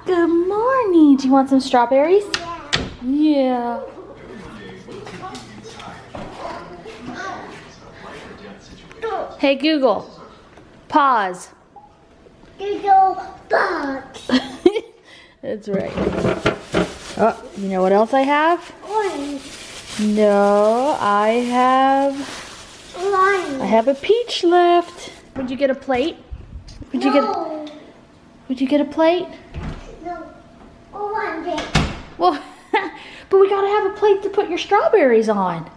Good morning. Do you want some strawberries? Yeah. Hey Google, pause. Google box. That's right. Oh, you know what else I have? Orange. No, I have a peach left. Would you get a plate? Would you get a plate? No. Orange. Well, but we gotta have a plate to put your strawberries on.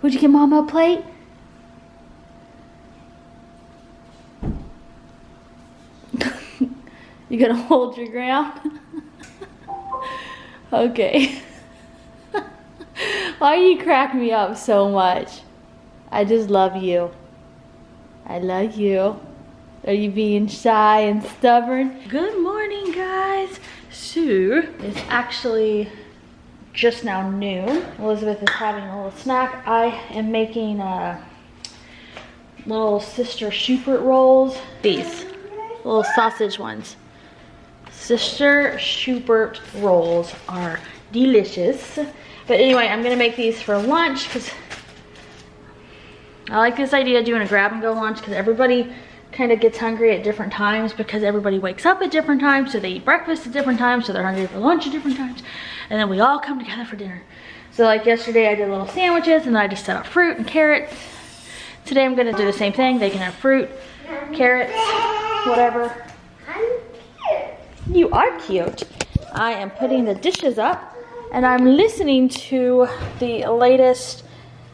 Would you get Mama a plate? You gonna hold your ground? Okay. Why do you crack me up so much? I just love you. I love you. Are you being shy and stubborn? Good morning, guys. So, it's actually just now noon. Elizabeth is having a little snack. I am making little Sister Schubert rolls. These little sausage ones. Sister Schubert rolls are delicious. But anyway, I'm gonna make these for lunch because I like this idea of doing a grab and go lunch because everybody kind of gets hungry at different times because everybody wakes up at different times, so they eat breakfast at different times, so they're hungry for lunch at different times, and then we all come together for dinner. So like yesterday I did little sandwiches and then I just set up fruit and carrots. Today I'm gonna do the same thing. They can have fruit, carrots, whatever. You are cute. I am putting the dishes up and I'm listening to the latest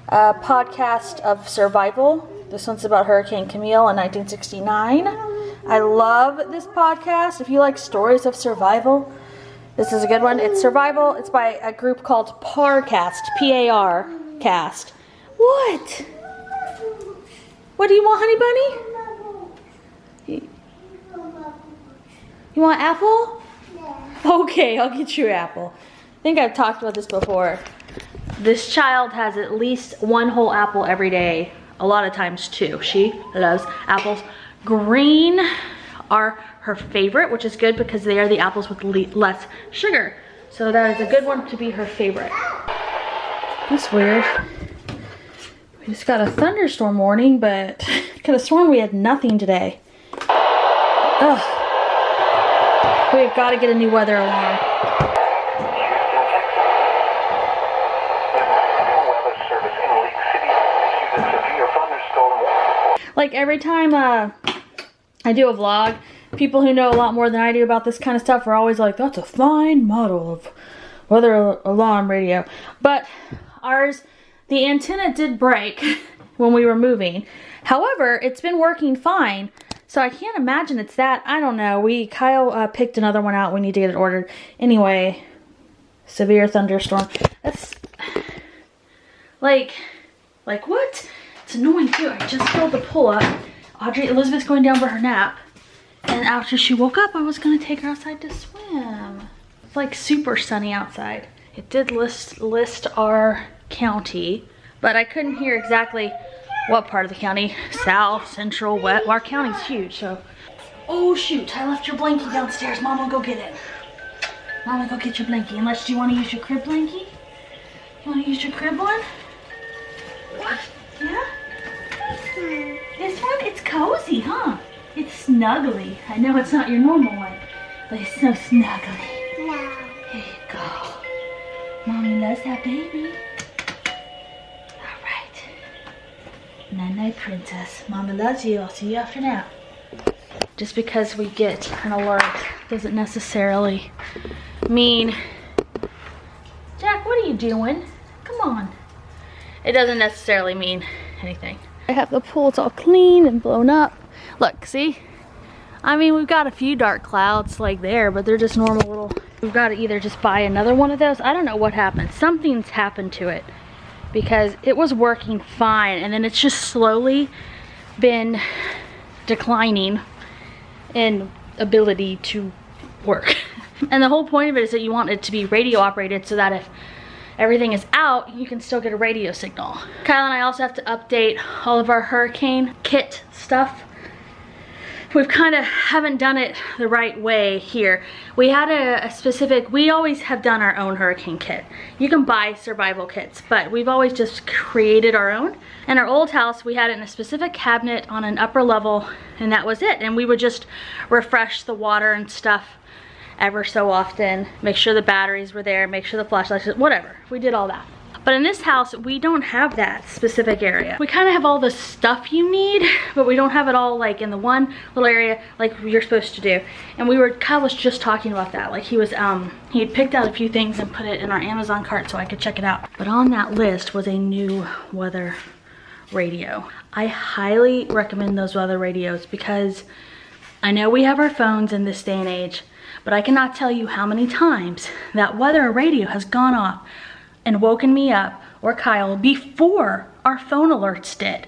podcast of survival. This one's about Hurricane Camille in 1969. I love this podcast. If you like stories of survival, this is a good one. It's survival. It's by a group called Parcast, P-A-R cast. What? What do you want, honey bunny? You want apple? Yeah. Okay, I'll get you an apple. I think I've talked about this before. This child has at least one whole apple every day. A lot of times two. She loves apples. Green are her favorite, which is good because they are the apples with less sugar. So that is a good one to be her favorite. That's weird. We just got a thunderstorm warning, but I could have sworn we had nothing today. Ugh. We've got to get a new weather alarm. Like every time I do a vlog, people who know a lot more than I do about this kind of stuff are always like, that's a fine model of weather alarm radio. But ours, the antenna did break when we were moving. However, it's been working fine. So I can't imagine it's that. I don't know. Kyle picked another one out. We need to get it ordered. Anyway, severe thunderstorm. That's like what? It's annoying too. I just filled the pull up. Elizabeth's going down for her nap. And after she woke up, I was gonna take her outside to swim. It's like super sunny outside. It did list our county, but I couldn't hear exactly what part of the county. South, central, west. Our county's huge, so. Oh shoot, I left your blankie downstairs. Mom will go get it. Mom will go get your blankie. Unless, do you want to use your crib blankie? You want to use your crib one? What? Yeah? This one, it's cozy, huh? It's snuggly. I know it's not your normal one, but it's so snuggly. No. Here you go. Mommy loves that baby. Night-night, princess. Mama loves you. I'll see you after now. Just because we get an alert doesn't necessarily mean... Jack, what are you doing? Come on. It doesn't necessarily mean anything. I have the pool. It's all clean and blown up. Look, see? I mean, we've got a few dark clouds like there, but they're just normal little... We've got to either just buy another one of those. I don't know what happened. Something's happened to it. Because it was working fine and then it's just slowly been declining in ability to work. And the whole point of it is that you want it to be radio operated so that if everything is out, you can still get a radio signal. Kyle and I also have to update all of our hurricane kit stuff we've kind of haven't done it the right way here. We had a specific, we always have done our own hurricane kit. You can buy survival kits, but we've always just created our own. In our old house, we had it in a specific cabinet on an upper level, and that was it. And we would just refresh the water and stuff ever so often, make sure the batteries were there, make sure the flashlights, whatever. We did all that. But in this house, we don't have that specific area. We kind of have all the stuff you need, but we don't have it all like in the one little area like you're supposed to do. And Kyle was just talking about that. Like he had picked out a few things and put it in our Amazon cart so I could check it out. But on that list was a new weather radio. I highly recommend those weather radios because I know we have our phones in this day and age, but I cannot tell you how many times that weather radio has gone off and woken me up or Kyle before our phone alerts did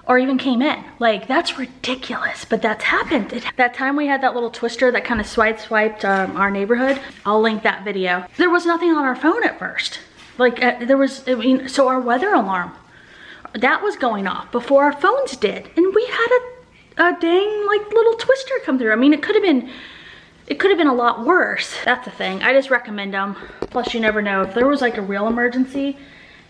or even came in. Like, that's ridiculous, but that's happened. That time we had that little twister that kind of swiped our neighborhood, I'll link that video. There was nothing on our phone at first. Like so our weather alarm, that was going off before our phones did. And we had a dang like little twister come through. I mean, it could have been a lot worse. That's the thing. I just recommend them. Plus, you never know if there was like a real emergency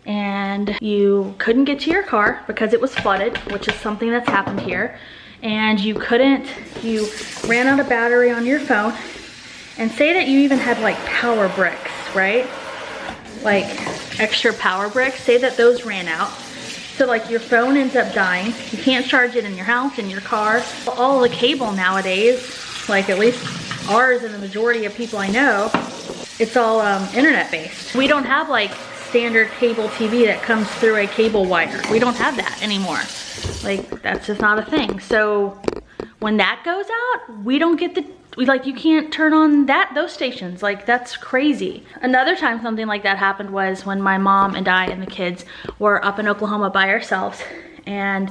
and you couldn't get to your car because it was flooded, which is something that's happened here, and you ran out of battery on your phone, and say that you even had like power bricks, right? Like extra power bricks, say that those ran out. So like your phone ends up dying. You can't charge it in your house, in your car. All the cable nowadays, like at least ours and the majority of people I know, it's all internet based. We don't have like standard cable TV that comes through a cable wire. We don't have that anymore. Like, that's just not a thing. So when that goes out, we don't get you can't turn on those stations. Like, that's crazy. Another time something like that happened was when my mom and I and the kids were up in Oklahoma by ourselves, and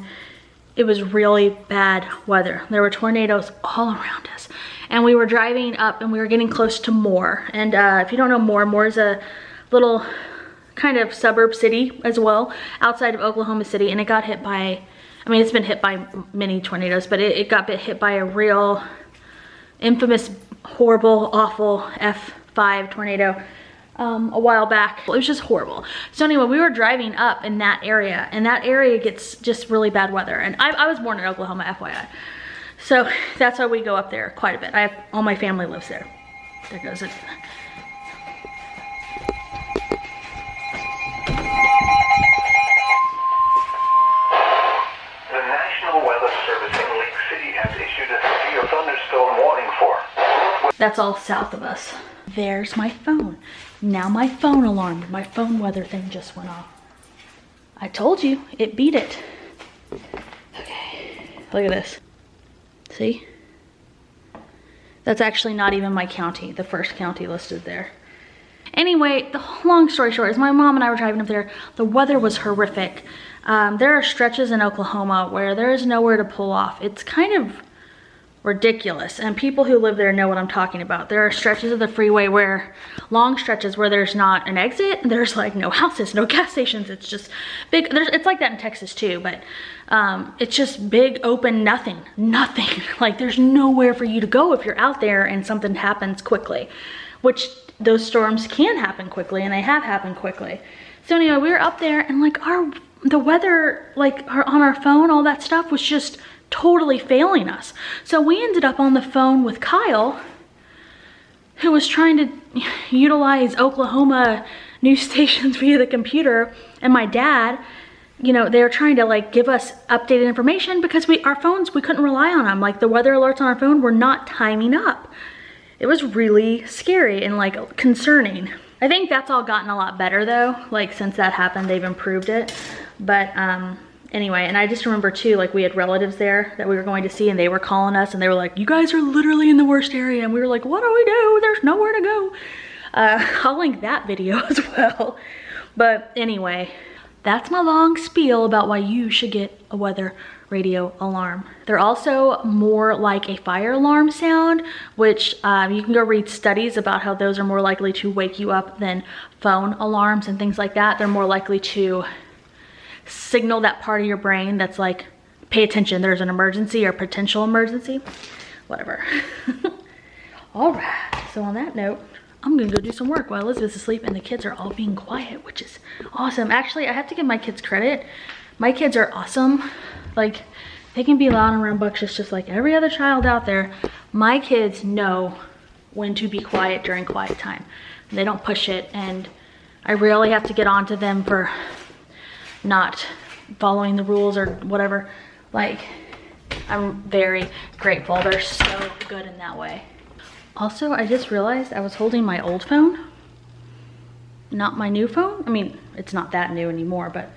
it was really bad weather. There were tornadoes all around us. And we were driving up and we were getting close to Moore. And if you don't know Moore is a little kind of suburb city as well, outside of Oklahoma City. And it got hit by, I mean, it's been hit by many tornadoes, but it got hit by a real infamous, horrible, awful F5 tornado a while back. It was just horrible. So anyway, we were driving up in that area, and that area gets just really bad weather. And I was born in Oklahoma, FYI. So that's why we go up there quite a bit. All my family lives there. There goes it. The National Weather Service in Lake City has issued a severe thunderstorm warning for. That's all south of us. There's my phone. Now my phone alarm, my phone weather thing just went off. I told you, it beat it. Okay, look at this. See? That's actually not even my county, the first county listed there. Anyway, the long story short is my mom and I were driving up there. The weather was horrific. There are stretches in Oklahoma where there is nowhere to pull off. It's kind of ridiculous, and people who live there know what I'm talking about. There are stretches of the freeway long stretches where there's not an exit. There's like no houses, no gas stations. It's just big. It's like that in Texas too, but it's just big open nothing. Like, there's nowhere for you to go if you're out there and something happens quickly, which those storms can happen quickly, and they have happened quickly. So anyway, we were up there, and like the weather, like on our phone, all that stuff was just totally failing us. So we ended up on the phone with Kyle, who was trying to utilize Oklahoma news stations via the computer, and my dad, you know, they were trying to like give us updated information because our phones, we couldn't rely on them. Like, the weather alerts on our phone were not timing up. It was really scary and like concerning. I think that's all gotten a lot better though. Like, since that happened, they've improved it. But anyway, and I just remember too, like, we had relatives there that we were going to see, and they were calling us, and they were like, you guys are literally in the worst area. And we were like, what do we do? There's nowhere to go. I'll link that video as well. But anyway, that's my long spiel about why you should get a weather radio alarm. They're also more like a fire alarm sound, which you can go read studies about how those are more likely to wake you up than phone alarms and things like that. They're more likely to signal that part of your brain that's like pay attention, there's an emergency or potential emergency, whatever. All right, so on that note, I'm gonna go do some work while Elizabeth's asleep and the kids are all being quiet, which is awesome. Actually, I have to give my kids credit. My kids are awesome. Like, they can be loud and rambunctious just like every other child out there. My kids know when to be quiet during quiet time. They don't push it, and I rarely have to get on to them for not following the rules or whatever. Like, I'm very grateful. They're so good in that way. Also, I just realized I was holding my old phone, not my new phone. I mean, it's not that new anymore, but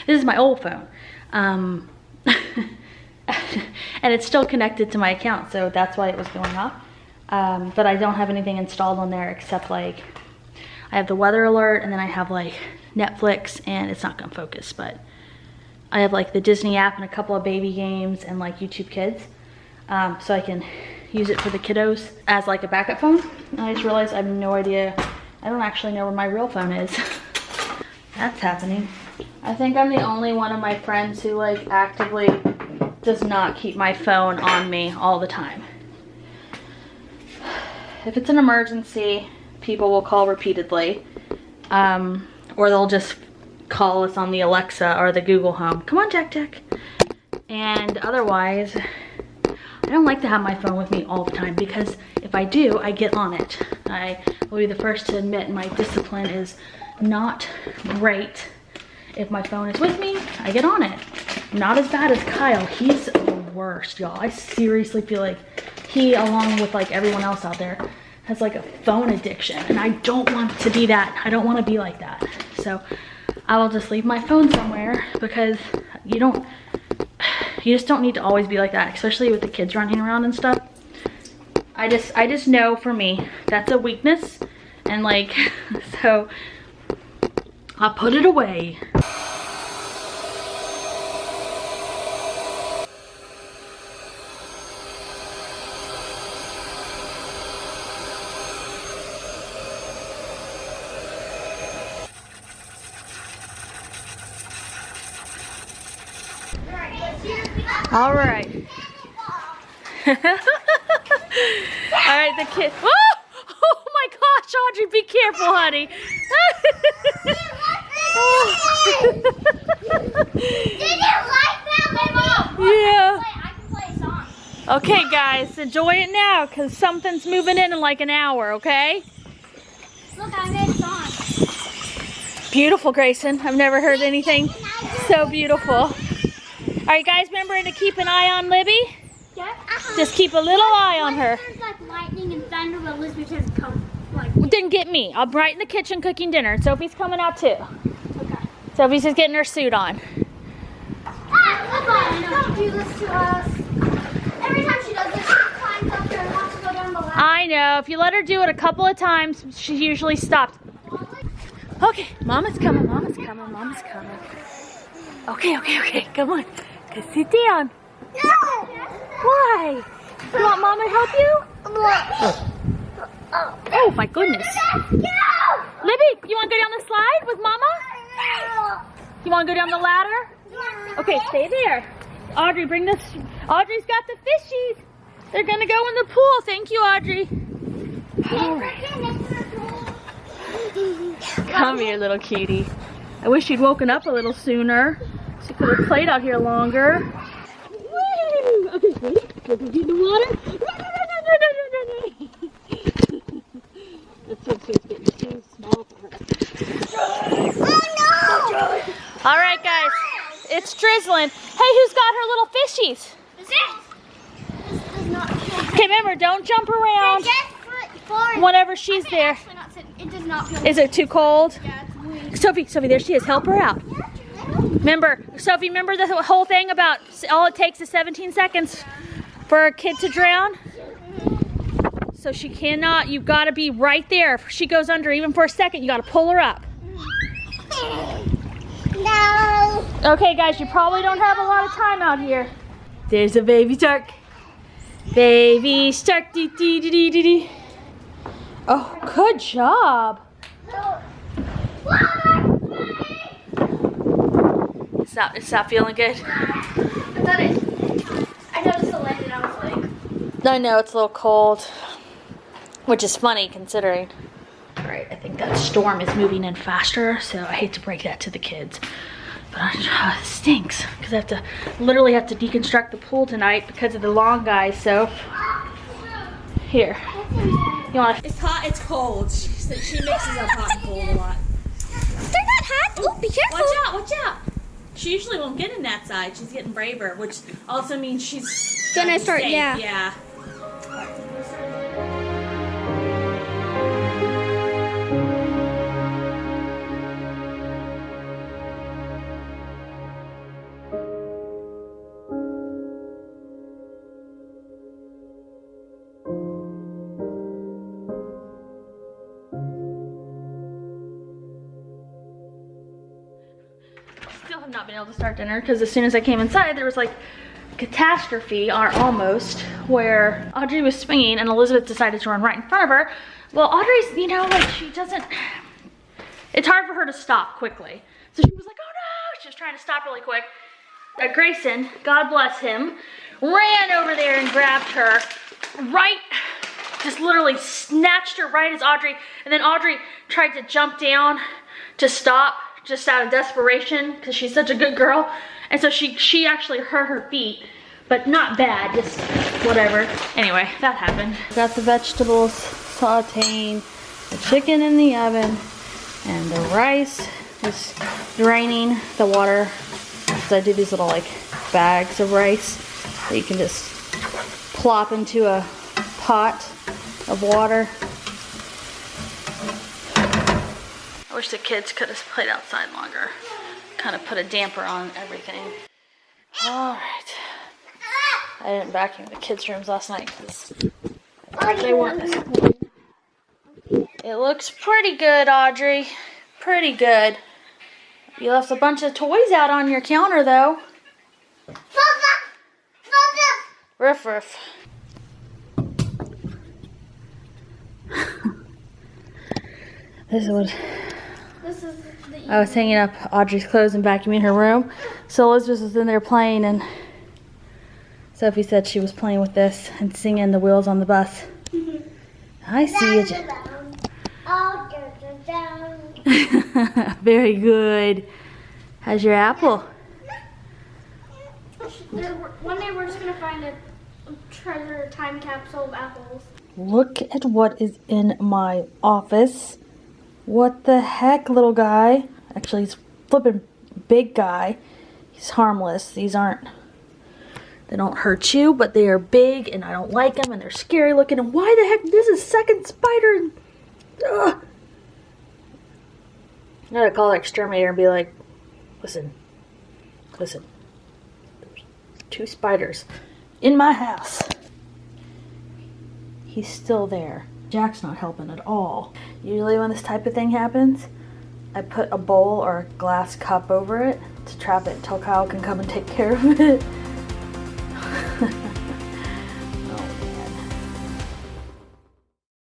this is my old phone. And it's still connected to my account, so that's why it was going off. But I don't have anything installed on there except like, I have the weather alert, and then I have like Netflix, and it's not gonna focus, but I have like the Disney app and a couple of baby games and like YouTube Kids. So I can use it for the kiddos as like a backup phone. And I just realized I have no idea. I don't actually know where my real phone is. That's happening. I think I'm the only one of my friends who like actively does not keep my phone on me all the time. If it's an emergency, people will call repeatedly, or they'll just call us on the Alexa or the Google Home. Come on, Jack. And otherwise, I don't like to have my phone with me all the time, because if I do, I get on it. I will be the first to admit my discipline is not great. If my phone is with me, I get on it. Not as bad as Kyle. He's the worst, y'all. I seriously feel like he, along with like everyone else out there, has like a phone addiction, and I don't want to be that. I don't want to be like that. So I will just leave my phone somewhere, because you just don't need to always be like that, especially with the kids running around and stuff. I just know for me, that's a weakness, and like, so I'll put it away. All right. All right, the kid. Oh my gosh, Audrey, be careful, honey. Did you like that, Mom? Yeah. I can play a song. Okay, guys, enjoy it now, because something's moving in like an hour, okay? Look, I made a song. Beautiful, Grayson. I've never heard anything so beautiful. All right, guys, remember to keep an eye on Libby. Yeah. Just keep a little eye on her. There's like lightning and thunder, but Elizabeth doesn't come. Like. Then get me. I'll be right in the kitchen cooking dinner. Sophie's coming out too. Okay. Sophie's just getting her suit on. Don't do this to us. Every time she does this, she climbs up there and wants to go down the ladder. I know. If you let her do it a couple of times, she usually stops. Okay, Mama's coming. Mama's coming. Mama's coming. Okay. Come on. Go sit down. No. Why? You want Mama to help you? Oh my goodness. Libby, you want to go down the slide with Mama? You want to go down the ladder? Okay, stay there. Audrey, bring this. Audrey's got the fishies. They're going to go in the pool. Thank you, Audrey. All right. Come here, little cutie. I wish you'd woken up a little sooner. She could have played out here longer. Woo! Okay, ready? We'll go get in the water. This swimsuit's getting too small for her. Oh no! All right, guys. It's drizzling. Hey, who's got her little fishies? This does not feel Okay, remember, don't jump around whenever she's there. It does not feel Is it too cold? Yeah, it's weird. Sophie, there she is. Help her out. Remember, Sophie, remember the whole thing about all it takes is 17 seconds for a kid to drown? So she cannot, you've got to be right there. If she goes under even for a second, you got to pull her up. No. Okay, guys, you probably don't have a lot of time out here. There's a baby shark. Baby shark, dee dee dee dee dee dee. Oh, good job. It's not feeling good? I noticed the light and I was like... I know, it's a little cold. Which is funny considering. Alright, I think that storm is moving in faster, so I hate to break that to the kids. But it stinks, because I have to literally have to deconstruct the pool tonight because of the long guys, so... Here. You want? It's hot, it's cold. She mixes up hot and cold a lot. They're not hot. Oh, be careful. Watch out. She usually won't get in that side. She's getting braver, which also means she's Gonna start, safe. yeah. Yeah. Still have not been able to start dinner because as soon as I came inside there was like catastrophe, or almost, where Audrey was swinging and Elizabeth decided to run right in front of her. Well, Audrey's, you know, like she doesn't, it's hard for her to stop quickly. So she was like, oh no, she was trying to stop really quick. Grayson, God bless him, ran over there and grabbed her right, just literally snatched her right as Audrey, and then Audrey tried to jump down to stop just out of desperation because she's such a good girl. And so she actually hurt her feet, but not bad, just whatever. Anyway, that happened. Got the vegetables sauteing, the chicken in the oven, and the rice is draining the water. So I do these little like bags of rice that you can just plop into a pot of water. I wish the kids could have played outside longer. Kind of put a damper on everything. All right. I didn't vacuum the kids' rooms last night because they weren't. It looks pretty good, Audrey. Pretty good. You left a bunch of toys out on your counter, though. Riff, riff. This is what... I was hanging up Audrey's clothes and vacuuming her room. So Elizabeth was in there playing, and Sophie said she was playing with this and singing The Wheels on the Bus. I see you. Very good. How's your apple? One day we're just gonna find a treasure time capsule of apples. Look at what is in my office. What the heck, little guy? Actually, he's flipping big guy. He's harmless. These aren't, they don't hurt you, but they are big and I don't like them and they're scary looking. And why the heck, this is second spider. Ugh. I gotta call the exterminator and be like, listen, there's 2 spiders in my house. He's still there. Jack's not helping at all. Usually when this type of thing happens, I put a bowl or a glass cup over it to trap it until Kyle can come and take care of it.